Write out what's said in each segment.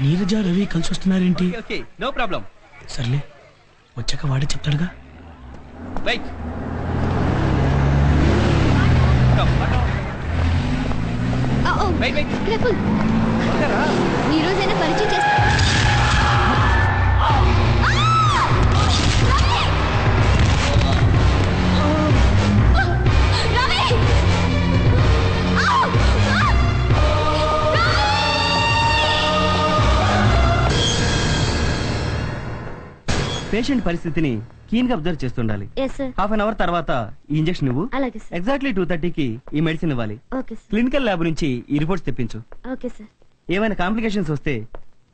నీరజ రవి కలిసి వస్తున్నారేంటి? No problem. సర్లే, వచ్చాక వాడే చెప్తాడుగా. రైట్. ఈ రోజైనా పరిచయం చేస్తా. పేషెంట్ పరిస్థితిని కీన్ గా అబ్జర్వ్ చేస్తుండాలి. హాఫ్ అన్ అవర్ తర్వాత ఈ ఇంజెక్షన్ ఇవ్వు. ఎగ్జాక్ట్లీ 2:30కి ఈ మెడిసిన్ ఇవ్వాలి. క్లినికల్ ల్యాబ్ నుంచి ఈ రిపోర్ట్స్ తెప్పించు. ఏమైనా కాంప్లికేషన్స్ వస్తే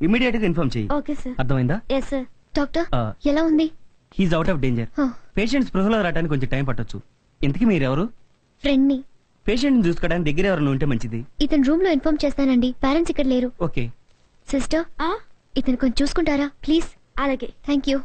ఇమీడియట్ గా ఇన్ఫార్మ్ చెయ్యి. అర్థమైందా? డాక్టర్ ఎలా ఉంది? He's out of danger. Patient స్పృహలో రావడానికి కొంచెం టైం పట్టొచ్చు. ఇంతకీ మీరెవరు? ఫ్రెండ్ ని. పేషెంట్ చూసుకోవడానికి దగ్గర ఎవరైనా ఉంటే మంచిది. ఇతను రూమ్ లో ఇన్ఫార్మ్ చేస్తానండి. పేరెంట్స్ ఇక్కడ లేరు. ఓకే సిస్టర్, ఇతను కొంచెం చూసుకుంటారా ప్లీజ్? అలాగే, థ్యాంక్ యూ.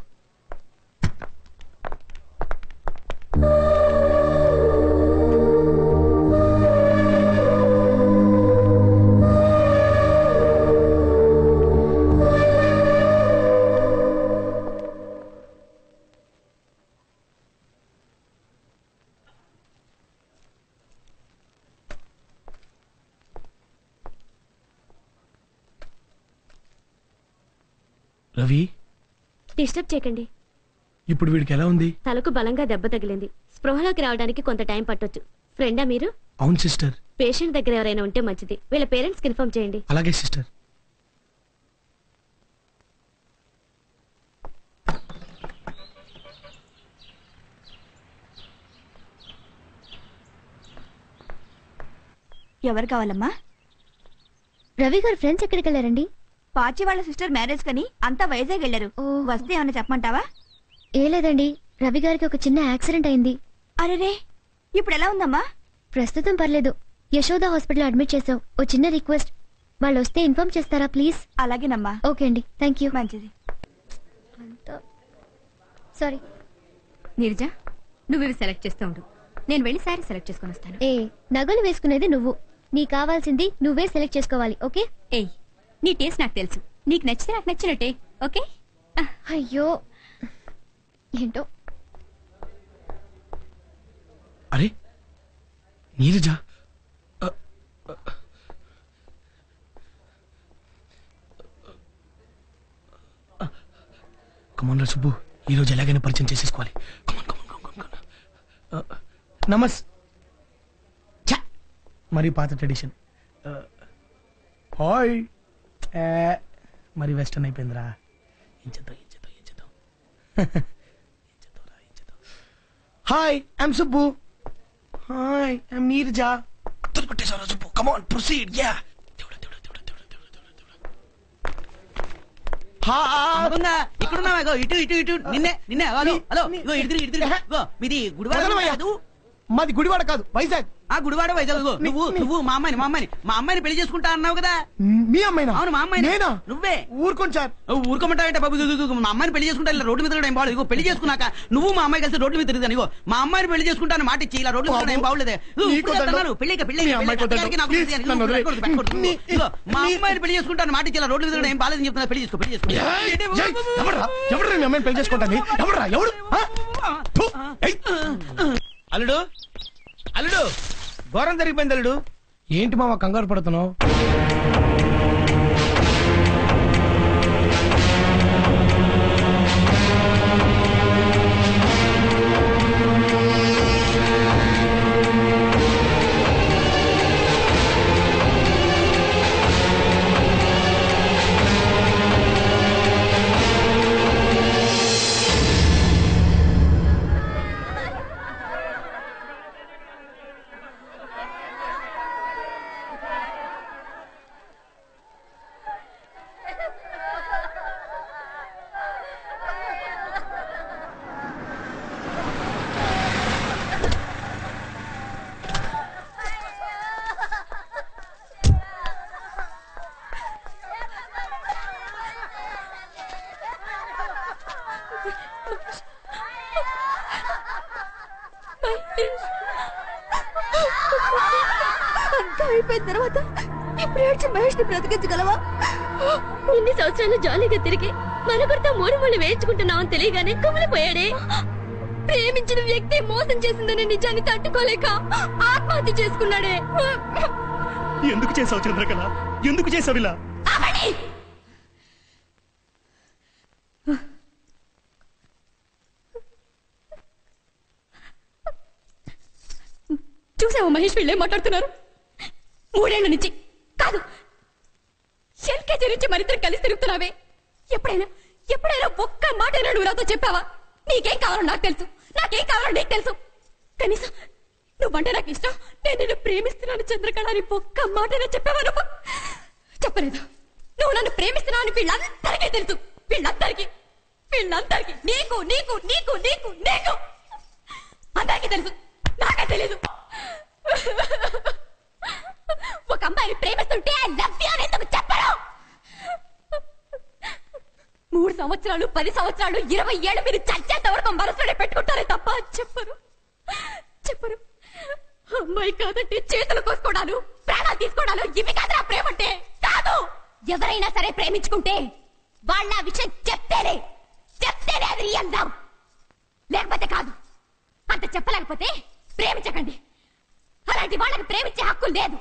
రవి, డిస్టర్బ్ చేయకండి. ఇప్పుడు వీడికి ఎలా ఉంది? తలకు బలంగా దెబ్బ తగిలింది. స్పృహలోకి రావడానికి కొంత టైం పట్టొచ్చు. ఫ్రెండా మీరు? అవును సిస్టర్. పేషెంట్ దగ్గర ఎవరైనా ఉంటే మంచిది. వీళ్ళ పేరెంట్స్ కి ఇన్ఫార్మ్ చేయండి. అలాగే సిస్టర్. ఎవరు కావాలమ్మా? రవి గారు ఫ్రెండ్స్ ఎక్కడికి వెళ్ళారండి? పాచి వాళ్ళ సిస్టర్ మ్యారేజ్ కని అంతా వైజాగ్ వెళ్ళారు. వస్తే ఏమన్నా చెప్పమంటావా? ఏ లేదండి, రవి గారికి ఒక చిన్న యాక్సిడెంట్ అయింది. అరేరే, ఇప్పుడు ఎలా ఉందమ్మా? ప్రస్తుతం పర్లేదు. యశోద హాస్పిటల్ అడ్మిట్ చేసాం. ఓ చిన్న రిక్వెస్ట్, వాళ్ళు వస్తే ఇన్ఫార్మ్ చేస్తారా ప్లీజ్? అలాగేనమ్మా. ఓకే అండి, థ్యాంక్ యూ. మంచిది. సారీ. నీరజ, నువ్వు ఇవి సెలెక్ట్ చేస్తూ ఉండు. నేను వెళ్ళి సారీ సెలెక్ట్ చేసుకుని వస్తాను. ఏ, నగలు వేసుకునేది నువ్వు. నీ కావాల్సింది నువ్వే సెలెక్ట్ చేసుకోవాలి. ఓకే? ఏయ్, నీ టేస్ట్ నాకు తెలుసు. నీకు నచ్చితే నాకు నచ్చినట్టే. ఓకే? అయ్యో ఏంటో. అరే నీరజ, కమాన్ రా సుబ్బు, ఈ రోజు ఎలాగైనా పరిచయం చేసేసుకోవాలి. నమస్ మరి పాత ట్రెడిషన్. హాయ్, మరి వెస్టర్న్ అయిపోయిందిరా. Hi, I'm Subbu. Hi, I'm Neeraja. కొట్టేసారా సుబ్బు? Come on proceed. యా, ఇక్కడున్నావా? ఇటు ఇటు ఇటు నిన్నే నిన్నే. హలో హలో, ఇగో ఇటు ఇటు. మీది గుడివాడ? మాది గుడివాడ కాదు, వైజాగ్. ఆ గుడివాడ వైజాగ్. నువ్వు మా అమ్మాయిని పెళ్లి చేసుకుంటా అన్నావు కదా? మీ అమ్మాయినా? అవును, మా అమ్మాయి. నేనా? నువ్వే. ఊరుకోండి సార్. ఊరుకోమంటావేంటే బాబు? మా అమ్మాయిని పెళ్లి చేసుకుంటా ఇలా రోడ్డు మీద ఏం బాగలేదు. ఇగో పెళ్లి చేసుకున్నాక నువ్వు మా అమ్మాయి కలిసి రోడ్డు మీద తిరుగుతాను. ఇగో మా అమ్మాయిని పెళ్లి చేసుకుంటాను మాట ఇచ్చి ఇలా రోడ్డు మీద ఏం బాగలేదే. మా అమ్మాయిని పెళ్లి చేసుకుంటాను మాట ఇచ్చి ఇలా రోడ్డు మీద ఏం బాగాలేదని చెప్తున్నా. పెళ్లి చేసుకో, పెళ్లి చేసుకో. ఎవరు మీ అమ్మాయిని పెళ్లి చేసుకుంటాను? ఎవరు? అల్లుడు, అల్లుడు, ఘోరం జరిగిపోయింది అల్లుడు. ఏంటి మామ కంగారు పడుతున్నావు? అయిపోయిన తర్వాత ఇప్పుడు ఏడ్చి మహేష్ ని బ్రతికించగలవా? ఇన్ని సంవత్సరాలు జాలీగా తిరిగి మనకొడతా మూడు ముళ్ళు వేయించుకుంటున్నామని తెలియగానే కుమిలిపోయాడే. ప్రేమించిన వ్యక్తి మోసం చేసిందనే నిజాన్ని తట్టుకోలేక ఆత్మహత్య చేసుకున్నాడే. ఎందుకు చేసావు చంద్రకళ? ఎందుకు చేసావు ఇలా? చూసావా మహేష్ వీళ్ళేం మాట్లాడుతున్నారు? 3 ఏళ్ల నుంచి కాదు, ఎల్కేజీ నుంచి మరిద్దరు కలిసి తిరుగుతున్నావే. ఎప్పుడైనా ఒక్క మాట నువ్వు నాతో చెప్పావా? నీకేం కావాలో నాకు తెలుసు, నాకేం కావాలో నీకు తెలుసు. కనీసం నువ్వంటే నాకు ఇష్టం, నేను నిన్ను ప్రేమిస్తున్నాను చంద్రకళ అని ఒక్క మాటనే చెప్పావా? నువ్వు చెప్పలేదు. నువ్వు నన్ను ప్రేమిస్తున్నావు అని వీళ్ళందరికీ తెలుసు. వీళ్ళందరికీ నీకు నీకు నీకు నీకు నీకు అందరికీ తెలుసు, నాకే తెలీదు. ఒక అమ్మాయిని ప్రేమిస్తుంటే ఐ లవ్ యు అని ఎందుకు చెప్పరు? 3 సంవత్సరాలు 10 సంవత్సరాలు 20 ఏళ్ళు మీరు చచ్చేంత వరకు మనసులోనే పెట్టుకుంటారే తప్ప చెప్పరు. అమ్మాయి కాదంటే చేతులు కోసుకోవడాలు, ప్రాణాలు తీసుకోవడాలు ఇవి కాదు నా ప్రేమ అంటే. కాదు, ఎవరైనా సరే ప్రేమించుకుంటే వాళ్ళ విషయం చెప్తేనే అది రియల్ లవ్, లేకపోతే కాదు. అంత చెప్పలేకపోతే ప్రేమించకండి. అలాంటి వాళ్ళకి ప్రేమించే హక్కు లేదు.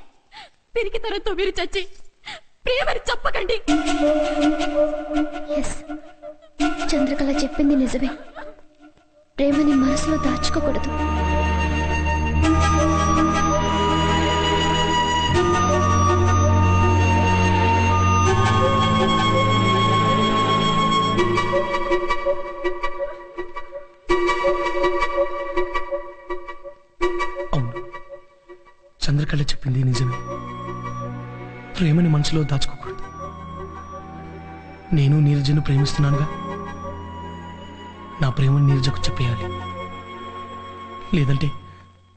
పిరికితనంతో మీరు చచ్చి ప్రేమని చెప్పకండి. చంద్రకళ చెప్పింది నిజమే. ప్రేమని మనసులో దాచుకోకూడదు. అవును, చంద్రకళ చెప్పింది నిజమే. ప్రేమని మనసులో దాచుకోకూడదు. నేను నీరజను ప్రేమిస్తున్నానుగా, నా ప్రేమను నీరజకు చెప్పేయాలి. లేదంటే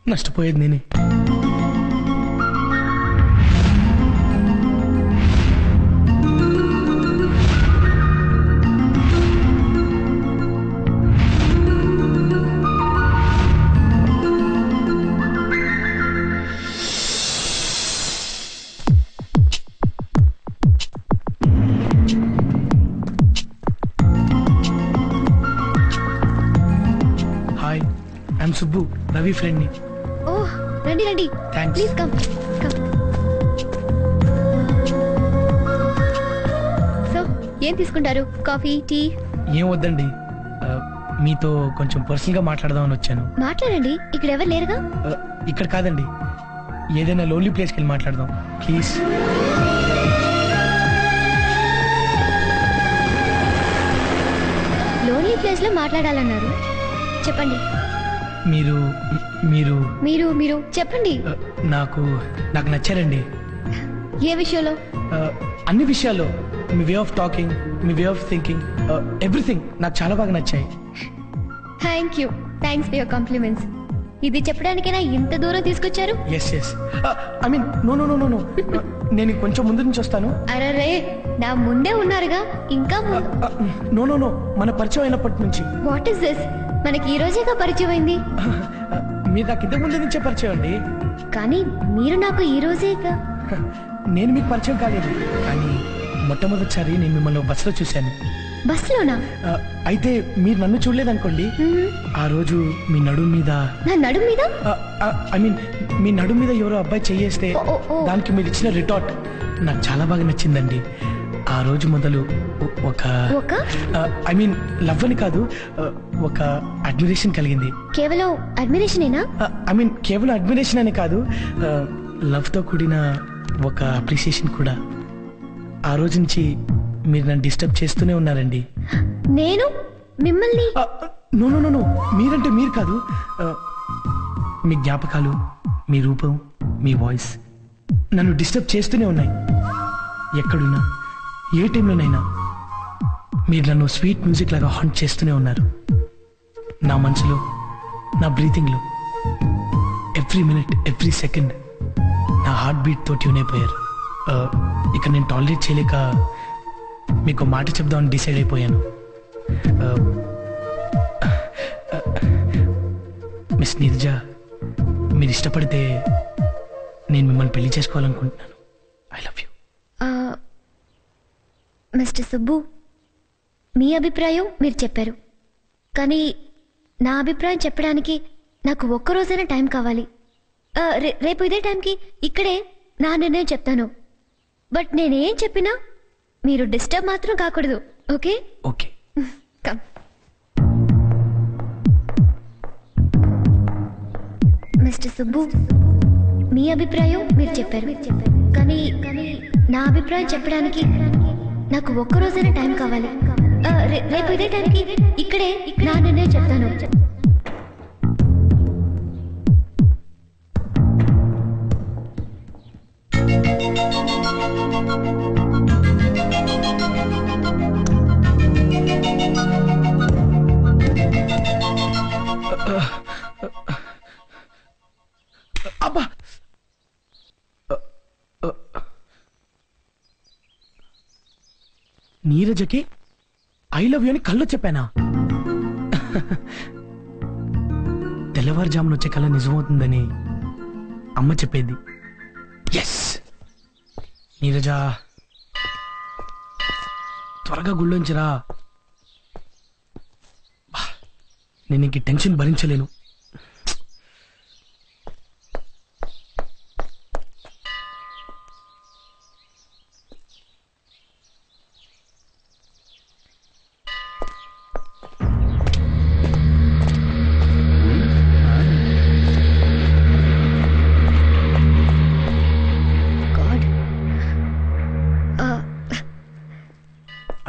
నష్టపోయేది నేనే. ఐఎమ్ సుబ్బు, రవి ఫ్రెండ్ ని. ఓహ్, రండి రండి. థాంక్స్. Please come. సో ఏం తీసుకుంటారు? Coffee, tea? ఏం వద్దండి, మీతో కొంచెం పర్సనల్ గా మాట్లాడదామని వచ్చాను. మాట్లాడండి, ఇక్కడ ఎవరు లేరుగా. ఇక్కడ కాదండి, ఏదైనా లోన్లీ ప్లేస్కి వెళ్ళి మాట్లాడదాం ప్లీజ్. లోన్లీ ప్లేస్ లో మాట్లాడాలన్నారు, చెప్పండి. మీరు మీరు మీరు మీరు చెప్పండి. నాకు నచ్చారండి. ఏ విషయంలో? అన్ని విషయాల్లో. మీ వే ఆఫ్ టాకింగ్, మీ వే ఆఫ్ థింకింగ్, ఎవ్రీథింగ్ నాకు చాలా బాగా నచ్చాయి. Thanks for your compliments. ఇది చెప్పడానికైనా ఇంత దూరం తీసుకొచ్చారు? ఎస్ ఐ మీన్ నో నేను కొంచెం ముందు నుంచి వస్తాను. అరే, నా ముందే ఉన్నారుగా, ఇంకా నో మన పరిచయం అయినప్పటి నుంచి. What is this? మనకి ఈ రోజేగా పరిచయం అయింది. మీరు నాకు ఇంతకు ముందు నుంచే పరిచయం అండి. కానీ మీరు నాకు ఈ రోజేగా. నేను మీకు పరిచయం కాలేదు, కానీ మొట్టమొదటిసారి నేను మిమ్మల్ని బస్సులో చూశాను. బస్సులోనా? అయితే మీరు నన్ను చూడలేదనుకోండి. ఆ రోజు మీ నడుము మీద, నా నడుము మీద, ఐ మీన్ మీ నడుము మీద ఎవరో అబ్బాయి చెయ్యేస్తే దానికి మీరు ఇచ్చిన రిటార్ట్ నాకు చాలా బాగా నచ్చిందండి. ఆ రోజు మొదలు ఒక ఐ మీన్ లవ్ అని కాదు, ఒక అడ్మిరేషన్ కలిగింది. కేవలం అడ్మిరేషనేనా? ఐ మీన్ కేవలం అడ్మిరేషన్ అని కాదు, లవ్ తో కూడిన ఒక అప్రిసియేషన్ కూడా. ఆ రోజు నుంచి మీరు నన్ను డిస్టర్బ్ చేస్తూనే ఉన్నారండి. నేను మిమ్మల్ని? నో మీరంటే మీరు కాదు. మీ జ్ఞాపకాలు, మీ రూపం, మీ వాయిస్ నన్ను డిస్టర్బ్ చేస్తూనే ఉన్నాయి. ఎక్కడున్నా, ఏ టైంలోనైనా మీరు నన్ను స్వీట్ మ్యూజిక్ లాగా హాంట్ చేస్తూనే ఉన్నారు. నా మనసులో, నా బ్రీతింగ్లో, ఎవ్రీ మినిట్, ఎవ్రీ సెకండ్ నా హార్ట్ బీట్తో ట్యూన్ అయిపోయారు. ఇక నేను టాలరేట్ చేయలేక మీకు మాట చెప్దామని డిసైడ్ అయిపోయాను. మిస్ నీరజ, మీరు ఇష్టపడితే నేను మిమ్మల్ని పెళ్లి చేసుకోవాలనుకుంటున్నాను. I love you. Mister Subbu, మీ అభిప్రాయం మీరు చెప్పారు, కానీ నా అభిప్రాయం చెప్పడానికి నాకు ఒక్కరోజైనా టైం కావాలి. రేపు ఇదే టైంకి ఇక్కడే నా నిర్ణయం చెప్తాను. బట్ నేనేం చెప్పినా మీరు డిస్టర్బ్ మాత్రం కాకూడదు. Okay? Okay. Come. Mister Subbu, మీ అభిప్రాయం మీరు చెప్పారు, కానీ నా అభిప్రాయం చెప్పడానికి నాకు ఒక్కరోజైనా టైం కావాలి. రేపు ఇదే టైంకి ఇక్కడే నా నిర్ణయం చెప్తాను. అబ్బా, నీరజకి ఐ లవ్ యూ అని కళ్ళు చెప్పానా? తెల్లవారుజామున వచ్చే కళ నిజమవుతుందని అమ్మ చెప్పేది. ఎస్ నీరజా, త్వరగా గుళ్ళోంచిరా. నేను ఇంక టెన్షన్ భరించలేను.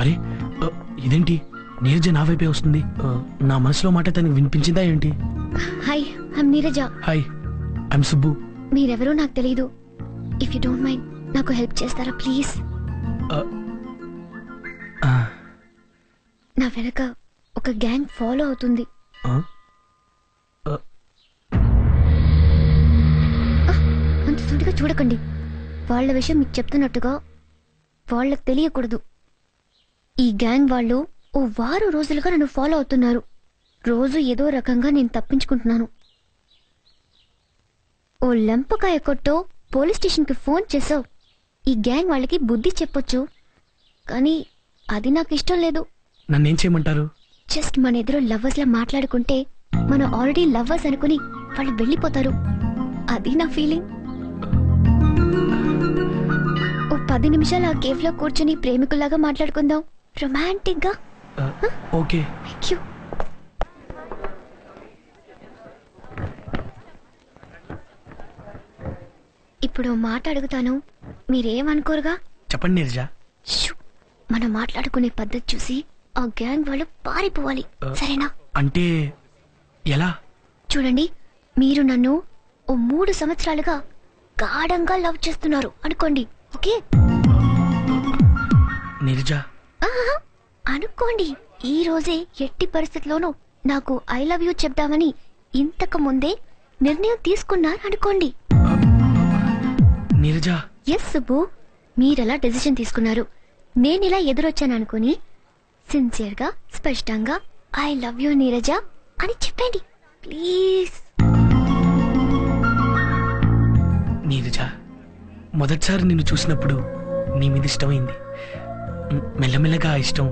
అరే ఇదేంటి, నీరజ నా వైపే వస్తుంది. నా మనసులో మాట తనకి వినిపించిందా ఏంటి? Hi, I'm Neeraja. Hi, I'm Subbu. మీరెవరో నాకు తెలీదు. ఇఫ్ యూ డోంట్ మైండ్ నాకు హెల్ప్ చేస్తారా ప్లీజ్? నా వెనక ఒక గ్యాంగ్ ఫాలో అవుతుంది. అంత సూటిగా చూడకండి. వాళ్ళ విషయం మీకు చెప్తున్నట్టుగా వాళ్ళకి తెలియకూడదు. ఈ గ్యాంగ్ వాళ్ళు ఓ వారం రోజులుగా నన్ను ఫాలో అవుతున్నారు. రోజు ఏదో రకంగా నేను తప్పించుకుంటున్నాను. ఓ లెంపకాయ కొట్టో పోలీస్ స్టేషన్కి ఫోన్ చేసావు. ఈ గ్యాంగ్ వాళ్ళకి బుద్ధి చెప్పొచ్చు, కానీ అది నాకు ఇష్టం లేదు. నన్నేం చేయమంటారు? జస్ట్ మన ఎదురు లవ్వర్స్ లా మాట్లాడుకుంటే మనం ఆల్రెడీ లవ్వర్స్ అనుకుని వాళ్ళు వెళ్ళిపోతారు. అది నా ఫీలింగ్. ఓ 10 నిమిషాలు ఆ కేఫ్ లో కూర్చొని ప్రేమికుల్లాగా మాట్లాడుకుందాం, రొమాంటిక్ గా. ఓకే. Thank you. ఇప్పుడు మాట అడుగుతాను, మీరేమనుకోరుగా? చెప్పండి నీరజ. మనం మాట్లాడుకునే పద్ధతి చూసి ఆ గ్యాంగ్ వాళ్ళు పారిపోవాలి, సరేనా? అంటే ఎలా? చూడండి, మీరు నన్ను ఓ 3 సంవత్సరాలుగా గాఢంగా లవ్ చేస్తున్నారు అనుకోండి, ఓకే? నీరజ అనుకోండి. ఈ రోజే ఎట్టి పరిస్థితిలోనూ నాకు ఐ లవ్ యూ చెప్దామని ఇంతకు ముందే నిర్ణయం తీసుకున్నారు అనుకోండి. నీరజ. ఎస్ సుబ్బు, మీరెలా డెసిషన్ తీసుకున్నారు, నేనిలా ఎదురొచ్చాను అనుకుని సిన్సియర్ గా స్పష్టంగా ఐ లవ్ యూ నీరజ అని చెప్పండి ప్లీజ్. నీరజ, మొదటిసారి నిన్ను చూసినప్పుడు నీ మీద ఇష్టమైంది. మెల్లమెల్లగా ఆ ఇష్టం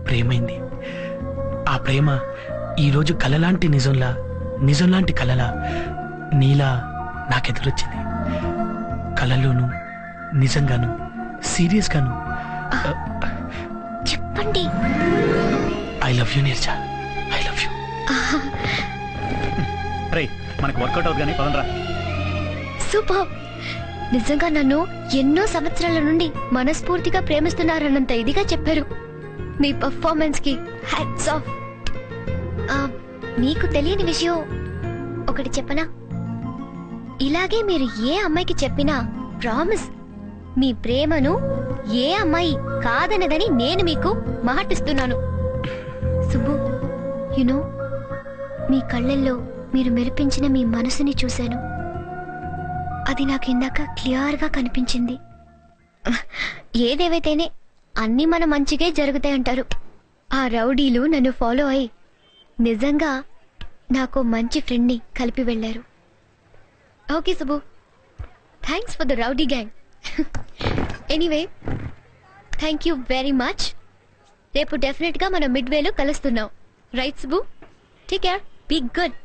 ప్రేమైంది. ఆ ప్రేమ ఈరోజు కలలాంటి నిజంలాంటి కలలా నీలా నాకెదురొచ్చింది. కలలోను నిజంగాను సీరియస్ గాను. చెప్పండి. I love you Neeraja, I love you. మనకు వర్కౌట్ అవుతుంది కానీ పదంరా. సూపర్. నిజంగా నన్ను ఎన్నో సంవత్సరాల నుండి మనస్ఫూర్తిగా ప్రేమిస్తున్నారన్నంత ఇదిగా చెప్పారు. మీ పర్ఫార్మెన్స్ కి హ్యాట్స్ ఆఫ్. మీకు తెలియని విషయం ఒకటి చెప్పనా? ఇలాగే మీరు ఏ అమ్మాయికి చెప్పినా ప్రామిస్, మీ ప్రేమను ఏ అమ్మాయి కాదనదని నేను మీకు మాటిస్తున్నాను. సుబ్బు, యునో, మీ కళ్ళల్లో మీరు మెరిపించిన మీ మనసుని చూశాను. అది నాకు ఇందాక క్లియర్ గా కనిపించింది. ఏదేవైతేనే అన్ని మన మంచిగా జరుగుతాయంటారు. ఆ రౌడీలు నన్ను ఫాలో అయి నిజంగా నాకు మంచి ఫ్రెండ్ ని కలిపి వెళ్లారు. Okay Subbu, thanks for the rowdy gang. Anyway thank you very much. రేపు డెఫినెట్ గా మనం మిడ్ వేలో కలుస్తున్నాం. Right Subbu? Take care, be good.